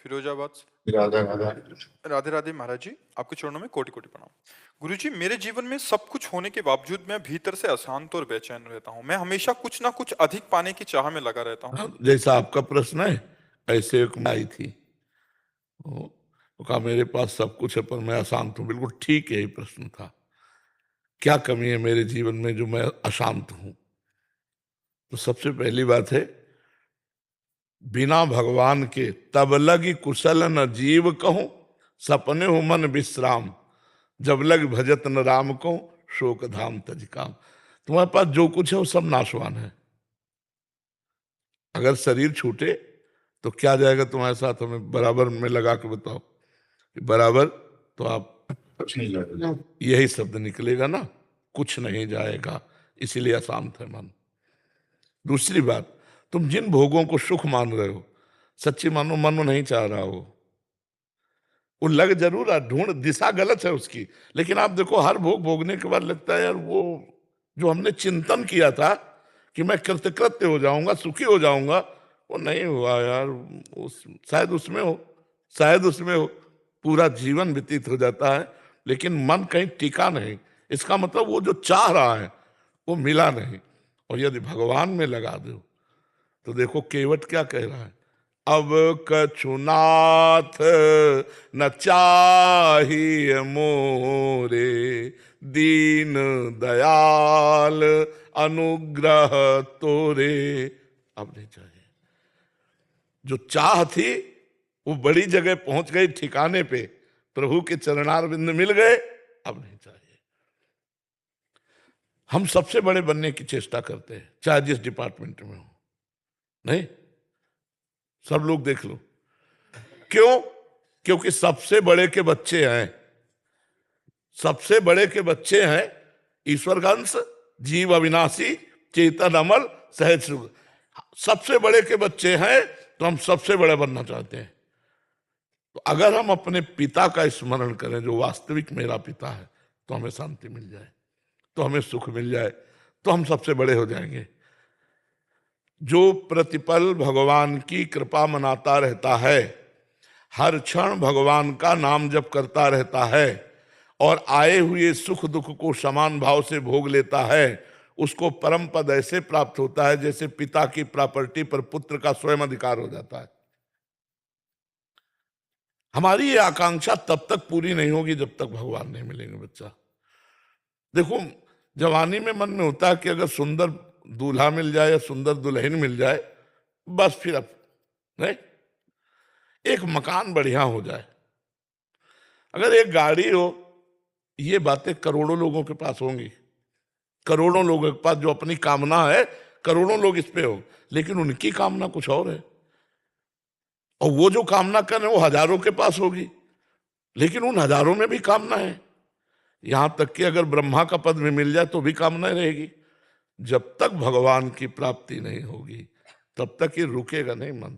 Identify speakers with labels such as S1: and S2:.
S1: फिरोजाबाद से।
S2: राधा राधा।
S1: राधे राधे महाराज जी, आपके चरणों में कोटि कोटि प्रणाम। गुरुजी, मेरे जीवन में सब कुछ होने के बावजूद मैं भीतर से अशांत और बेचैन रहता हूँ। मैं हमेशा कुछ ना कुछ अधिक पाने की चाह में लगा रहता हूँ।
S3: हाँ, जैसा आपका प्रश्न है ऐसे एक माई थी, वो कहा मेरे पास सब कुछ है पर मैं अशांत हूं। बिल्कुल ठीक यही प्रश्न था, क्या कमी है मेरे जीवन में जो मैं अशांत हूं। तो सबसे पहली बात है, बिना भगवान के तब लगी कुशल न जीव कहूं, सपने हो मन विश्राम, जब लग भजत न राम को, शोक धाम तज काम। तुम्हारे पास जो कुछ है वो सब नाशवान है। अगर शरीर छूटे तो क्या जाएगा तुम्हारे साथ, हमें बराबर में लगा के बताओ कि बराबर, तो आप
S2: कुछ नहीं लगेगा।
S3: यही शब्द निकलेगा ना, कुछ नहीं जाएगा, इसीलिए अशांत है मन। दूसरी बात, तुम जिन भोगों को सुख मान रहे हो, सच्ची मानो मन में नहीं चाह रहा हो। वो लग जरूर रहा, ढूंढ, दिशा गलत है उसकी, लेकिन आप देखो हर भोग भोगने के बाद लगता है यार वो जो हमने चिंतन किया था कि मैं कृतकृत्य हो जाऊंगा, सुखी हो जाऊंगा, वो नहीं हुआ यार। शायद उसमें हो, शायद उसमें हो, पूरा जीवन व्यतीत हो जाता है लेकिन मन कहीं टिका नहीं। इसका मतलब वो जो चाह रहा है वो मिला नहीं। और यदि भगवान में लगा दो तो देखो केवट क्या कह रहा है, अब कछुनाथ न चाहिए मोरे, दीन दयाल अनुग्रह तोरे। अब नहीं चाहिए। जो चाह थी वो बड़ी जगह पहुंच गई, ठिकाने पे प्रभु के चरणारविंद मिल गए, अब नहीं चाहिए। हम सबसे बड़े बनने की चेष्टा करते हैं, चाहे जिस डिपार्टमेंट में हो। नहीं, सब लोग देख लो, क्यों? क्योंकि सबसे बड़े के बच्चे हैं, सबसे बड़े के बच्चे हैं ईश्वर का अंश, जीव अविनाशी, चेतन अमल, सहज सुख। सबसे बड़े के बच्चे हैं तो हम सबसे बड़े बनना चाहते हैं। तो अगर हम अपने पिता का स्मरण करें जो वास्तविक मेरा पिता है, तो हमें शांति मिल जाए, तो हमें सुख मिल जाए, तो हम सबसे बड़े हो जाएंगे। जो प्रतिपल भगवान की कृपा मनाता रहता है, हर क्षण भगवान का नाम जप करता रहता है और आए हुए सुख दुख को समान भाव से भोग लेता है, उसको परम पद ऐसे प्राप्त होता है जैसे पिता की प्रॉपर्टी पर पुत्र का स्वयं अधिकार हो जाता है। हमारी ये आकांक्षा तब तक पूरी नहीं होगी जब तक भगवान नहीं मिलेंगे। बच्चा देखो, जवानी में मन में होता है कि अगर सुंदर दूल्हा मिल जाए या सुंदर दुल्हन मिल जाए, बस फिर अब नहीं, एक मकान बढ़िया हो जाए, अगर एक गाड़ी हो, ये बातें करोड़ों लोगों के पास होंगी। करोड़ों लोगों के पास जो अपनी कामना है, करोड़ों लोग इस पे हो, लेकिन उनकी कामना कुछ और है। और वो जो कामना कर रहे हैं वो हजारों के पास होगी, लेकिन उन हजारों में भी कामना है। यहां तक कि अगर ब्रह्मा का पद में मिल जाए तो भी कामना रहेगी। जब तक भगवान की प्राप्ति नहीं होगी तब तक ये रुकेगा नहीं मन।